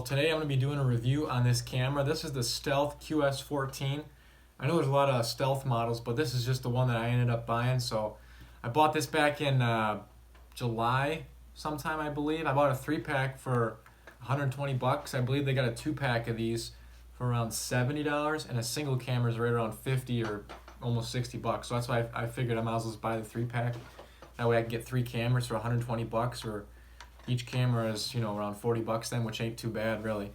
Well, today I'm going to be doing a review on this camera. This is the Stealth QS14. I know there's a lot of Stealth models, but this is just the one that I ended up buying. So I bought this back in July sometime, I believe. I bought a 3-pack for 120 bucks. I believe they got a 2-pack of these for around $70, and a single camera is right around 50 or almost 60 bucks. So that's why I figured I might as well just buy the 3-pack. That way I can get 3 cameras for 120 bucks, or each camera is, around 40 bucks then, which ain't too bad really.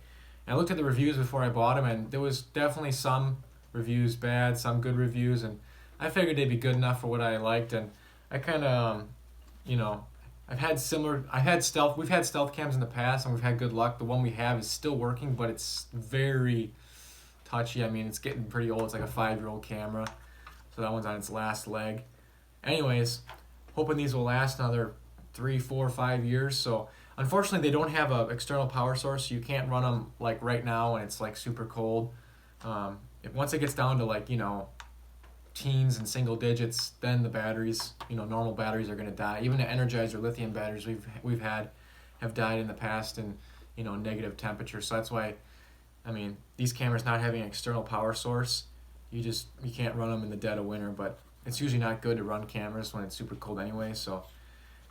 And I looked at the reviews before I bought them, and there was definitely some reviews bad, some good reviews, and I figured they'd be good enough for what I liked. And I kind of, we've had stealth cams in the past, and we've had good luck. The one we have is still working, but it's very touchy. I mean, it's getting pretty old. It's like a 5-year-old camera, so that one's on its last leg. Anyways, hoping these will last another 3, 4, 5 years. So unfortunately, they don't have an external power source, so you can't run them like right now when it's like super cold. Once it gets down to like teens and single digits, then the batteries, normal batteries are going to die. Even the Energizer lithium batteries we've had have died in the past in negative temperature. So that's why, these cameras not having an external power source, you can't run them in the dead of winter. But it's usually not good to run cameras when it's super cold anyway. So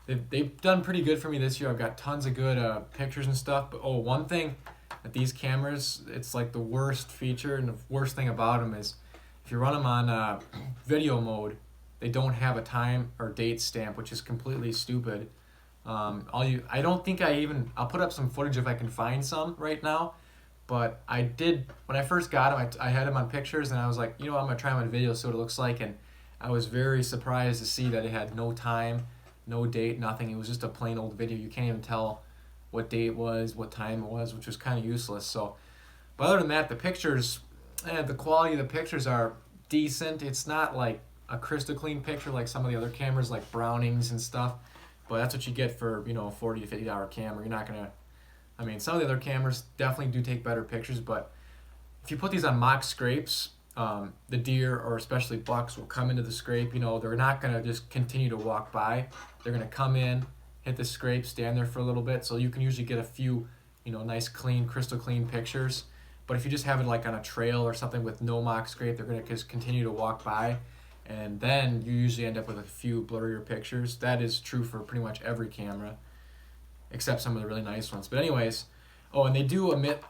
they've done pretty good for me this year. I've got tons of good pictures and stuff. But one thing that these cameras, it's like the worst feature, and the worst thing about them is if you run them on video mode, they don't have a time or date stamp, which is completely stupid. I'll put up some footage if I can find some right now. But I did, when I first got them, I had them on pictures, and I was like, I'm going to try them on video, see what it looks like. And I was very surprised to see that it had no time, no date, nothing. It was just a plain old video. You can't even tell what day it was, what time it was, which was kind of useless. So, but other than that, the pictures, the quality of the pictures are decent. It's not like a crystal clean picture like some of the other cameras, like Brownings and stuff. But that's what you get for a $40 to $50 camera. You're not gonna. Some of the other cameras definitely do take better pictures, but if you put these on mock scrapes, the deer or especially bucks will come into the scrape. They're not gonna just continue to walk by. They're gonna come in, hit the scrape, stand there for a little bit. So you can usually get a few, nice clean, crystal clean pictures. But if you just have it like on a trail or something with no mock scrape, they're gonna just continue to walk by, and then you usually end up with a few blurrier pictures. That is true for pretty much every camera, except some of the really nice ones. But anyways, and they do emit,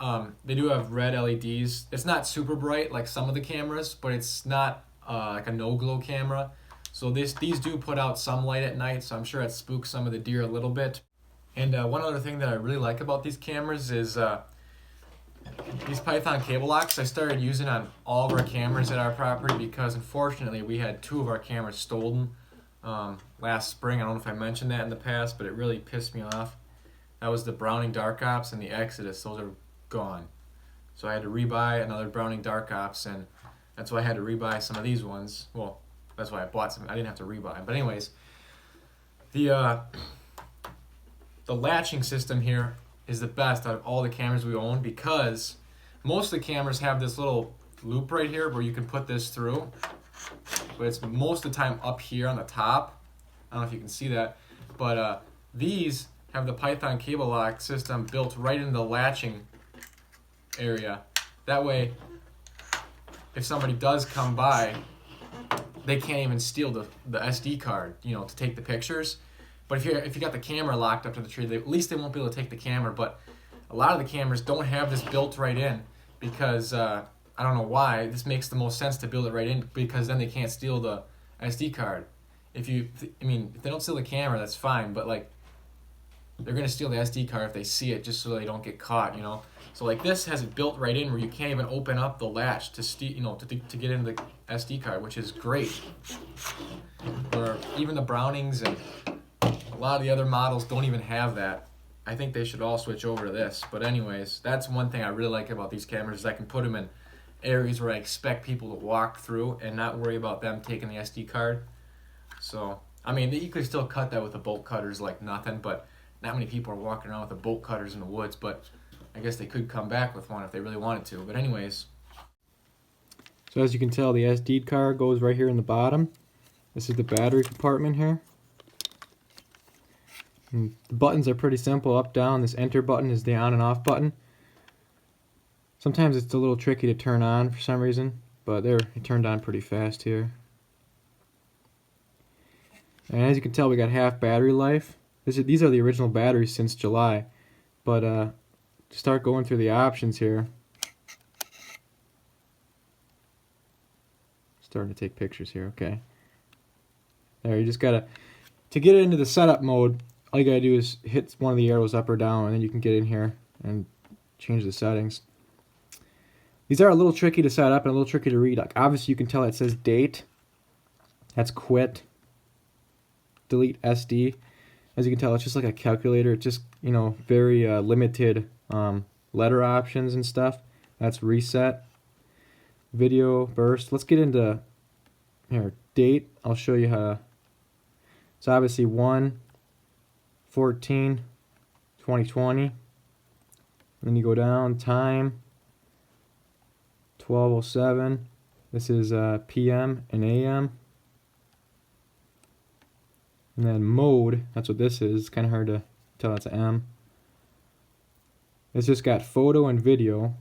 they do have red LEDs. It's not super bright like some of the cameras, but it's not like a no-glow camera. So these do put out some light at night, so I'm sure it spooks some of the deer a little bit. And one other thing that I really like about these cameras is these Python cable locks. I started using on all of our cameras at our property because unfortunately we had 2 of our cameras stolen last spring. I don't know if I mentioned that in the past, but it really pissed me off. That was the Browning Dark Ops and the Exodus. Those are gone. So I had to rebuy another Browning Dark Ops, and that's why I had to rebuy some of these ones. Well, that's why I bought some. I didn't have to rebuy them. But anyways, the latching system here is the best out of all the cameras we own, because most of the cameras have this little loop right here where you can put this through, but it's most of the time up here on the top. I don't know if you can see that, but these have the Python cable lock system built right into the latching area. That way, if somebody does come by, they can't even steal the SD card, to take the pictures. But if you got the camera locked up to the tree, at least they won't be able to take the camera. But a lot of the cameras don't have this built right in because I don't know why. This makes the most sense to build it right in, because then they can't steal the SD card. If they don't steal the camera, that's fine. But like, they're gonna steal the SD card if they see it, just so they don't get caught. So like this has it built right in where you can't even open up the latch to to get into the SD card, which is great. Or even the Brownings and a lot of the other models don't even have that. I think they should all switch over to this. But anyways, that's one thing I really like about these cameras, is I can put them in areas where I expect people to walk through and not worry about them taking the SD card. So, you could still cut that with the bolt cutters like nothing, but not many people are walking around with the bolt cutters in the woods. But I guess they could come back with one if they really wanted to. But anyways. So as you can tell, the SD card goes right here in the bottom. This is the battery compartment here. And the buttons are pretty simple, up, down. This enter button is the on and off button. Sometimes it's a little tricky to turn on for some reason, but there, it turned on pretty fast here. And as you can tell, we got half battery life. These are the original batteries since July, but to start going through the options here, starting to take pictures here. Okay, there, you just gotta, to get it into the setup mode, all you gotta do is hit one of the arrows up or down, and then you can get in here and change the settings. These are a little tricky to set up and a little tricky to read. Like, obviously you can tell it says date, that's quit, delete SD. As you can tell, it's just like a calculator. It's just, you know, very limited letter options and stuff. That's reset. Video burst. Let's get into here. Date. I'll show you how. So obviously 1/14/2020. Then you go down. Time 12:07. This is PM and AM. And then mode, that's what this is. It's kind of hard to tell it's an M. It's just got photo and video.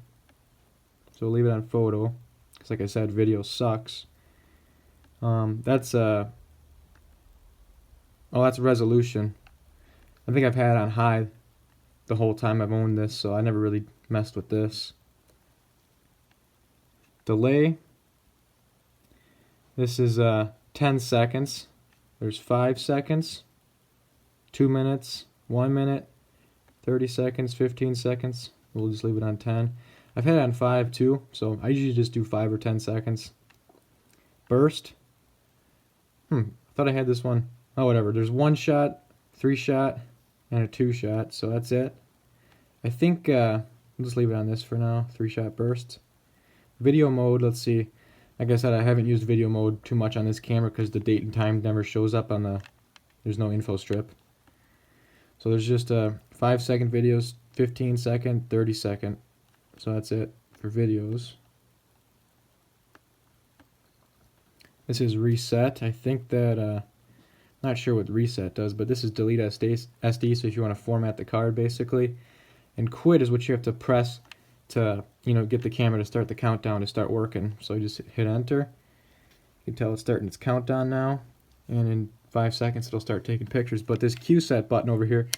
So we'll leave it on photo. Because like I said, video sucks. That's resolution. I think I've had it on high the whole time I've owned this, so I never really messed with this. Delay. This is 10 seconds. There's 5 seconds, 2 minutes, 1 minute, 30 seconds, 15 seconds. We'll just leave it on 10. I've had it on 5 too, so I usually just do 5 or 10 seconds. Burst. I thought I had this one. Oh, whatever. There's 1 shot, 3 shot, and a 2 shot, so that's it. I think we'll just leave it on this for now. 3 shot burst. Video mode, let's see. Like I said, I haven't used video mode too much on this camera because the date and time never shows up on the, there's no info strip. So there's just 5-second videos, 15-second, 30-second. So that's it for videos. This is reset. I think that, not sure what reset does, but this is delete SD, so if you want to format the card basically. And quit is what you have to press to, you know, get the camera to start the countdown to start working. So you just hit enter. You can tell it's starting its countdown now, and in 5 seconds it'll start taking pictures. But this Q set button over here,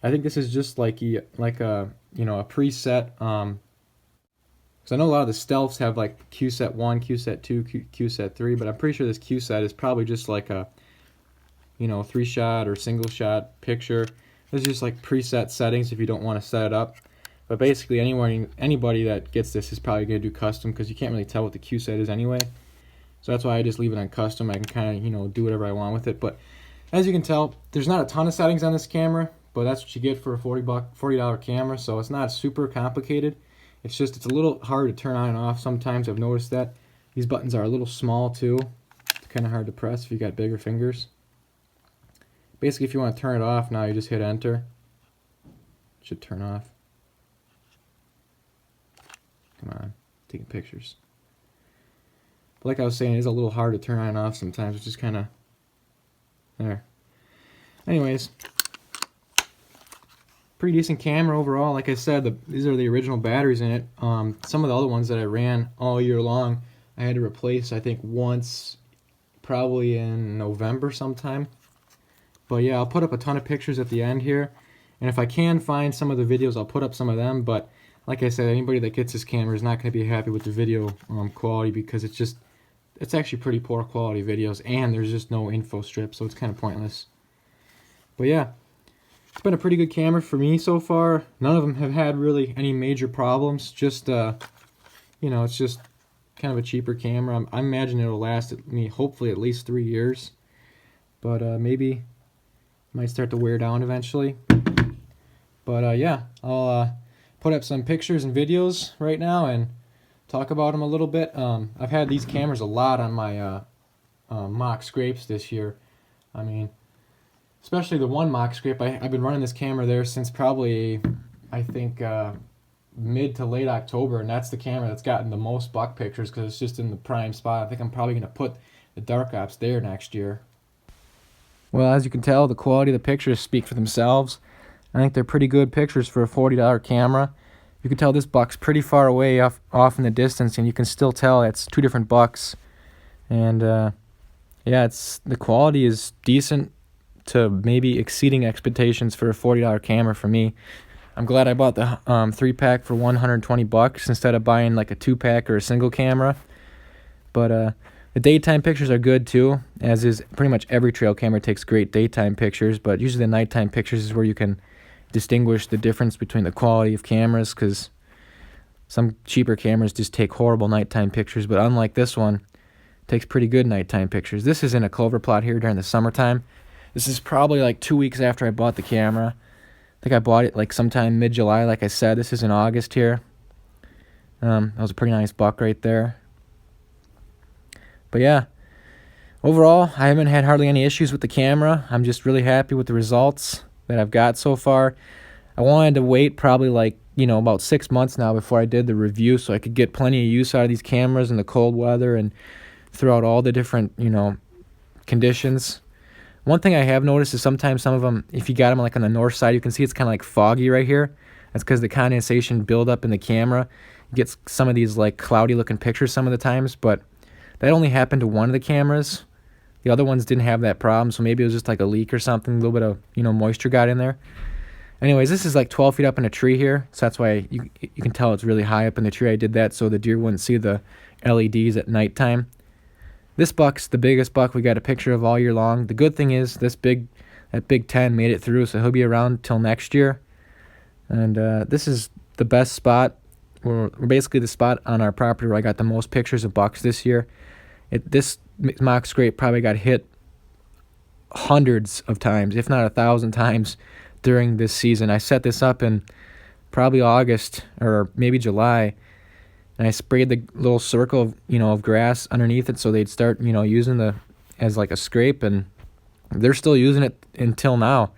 I think this is just like a you know, a preset. Because I know a lot of the stealths have like Q set 1, Q set 2, Q set 3, but I'm pretty sure this Q set is probably just like a, you know, 3-shot or single shot picture. This is just like preset settings if you don't want to set it up. But basically, anybody that gets this is probably going to do custom because you can't really tell what the Q set is anyway. So that's why I just leave it on custom. I can kind of, you know, do whatever I want with it. But as you can tell, there's not a ton of settings on this camera, but that's what you get for a $40 camera. So it's not super complicated. It's just, it's a little hard to turn on and off sometimes. I've noticed that. These buttons are a little small too. It's kind of hard to press if you got bigger fingers. Basically, if you want to turn it off now, you just hit enter. It should turn off. Come on, taking pictures. But like I was saying, it's a little hard to turn on and off sometimes. It's just kind of there. Anyways, pretty decent camera overall. Like I said, these are the original batteries in it. Some of the other ones that I ran all year long, I had to replace, I think, once, probably in November sometime. But yeah, I'll put up a ton of pictures at the end here. And if I can find some of the videos, I'll put up some of them. But like I said, anybody that gets this camera is not going to be happy with the video quality because it's actually pretty poor quality videos, and there's just no info strip, so it's kind of pointless. But yeah, it's been a pretty good camera for me so far. None of them have had really any major problems. Just you know, it's just kind of a cheaper camera. I imagine it'll last me hopefully at least 3 years, but maybe it might start to wear down eventually. But yeah, I'll put up some pictures and videos right now and talk about them a little bit. I've had these cameras a lot on my mock scrapes this year. I mean, especially the one mock scrape. I've been running this camera there since probably, I think, mid to late October, and that's the camera that's gotten the most buck pictures because it's just in the prime spot. I think I'm probably going to put the dark ops there next year. Well, as you can tell, the quality of the pictures speak for themselves. I think they're pretty good pictures for a $40 camera. If You can tell this buck's pretty far away off in the distance, and you can still tell it's two different bucks. And yeah, the quality is decent to maybe exceeding expectations for a $40 camera for me. I'm glad I bought the 3-pack for $120 instead of buying like a 2-pack or a single camera. But the daytime pictures are good too, as is pretty much every trail camera takes great daytime pictures, but usually the nighttime pictures is where you can distinguish the difference between the quality of cameras, because some cheaper cameras just take horrible nighttime pictures, but unlike this one, it takes pretty good nighttime pictures. This is in a clover plot here during the summertime. This is probably like 2 weeks after I bought the camera. I think I bought it like sometime mid-July, like I said. This is in August here. That was a pretty nice buck right there. But yeah, overall, I haven't had hardly any issues with the camera. I'm just really happy with the results that I've got so far. I wanted to wait probably like, about 6 months now before I did the review, so I could get plenty of use out of these cameras in the cold weather and throughout all the different, conditions. One thing I have noticed is sometimes some of them, if you got them like on the north side, you can see it's kind of like foggy right here. That's because the condensation buildup in the camera gets some of these like cloudy looking pictures some of the times, but that only happened to one of the cameras. The other ones didn't have that problem, so maybe it was just like a leak or something, a little bit of, moisture got in there. Anyways, this is like 12 feet up in a tree here, so that's why you can tell it's really high up in the tree. I did that so the deer wouldn't see the LEDs at nighttime. This buck's the biggest buck we got a picture of all year long. The good thing is that Big 10 made it through, so he'll be around till next year. And this is the best spot. We're basically the spot on our property where I got the most pictures of bucks this year. This mock scrape probably got hit hundreds of times, if not 1,000 times during this season. I set this up in probably August or maybe July, and I sprayed the little circle of, of grass underneath it so they'd start, using as like a scrape, and they're still using it until now.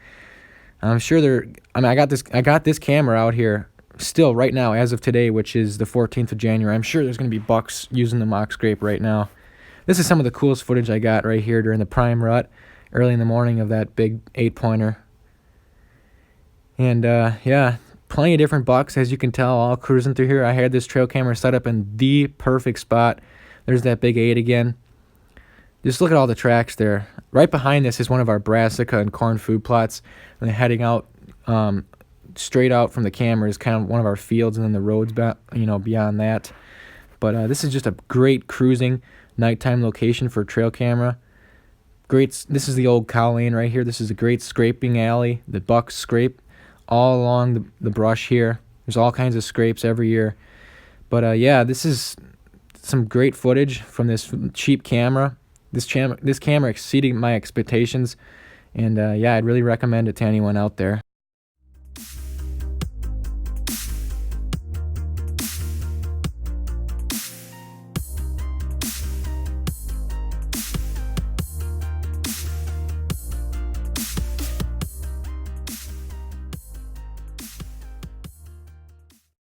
I'm sure I got this camera out here still right now as of today, which is the 14th of January. I'm sure there's going to be bucks using the mock scrape right now. This is some of the coolest footage I got right here during the prime rut, early in the morning of that big 8-pointer. And yeah, plenty of different bucks, as you can tell, all cruising through here. I had this trail camera set up in the perfect spot. There's that big 8 again. Just look at all the tracks there. Right behind this is one of our brassica and corn food plots. And heading out, straight out from the camera is kind of one of our fields, and then the roads, beyond that. But this is just a great cruising nighttime location for a trail camera. This is the old cow lane right here. This is a great scraping alley. The bucks scrape all along the brush here. There's all kinds of scrapes every year. But yeah, this is some great footage from this cheap camera. This camera exceeded my expectations, and yeah, I'd really recommend it to anyone out there.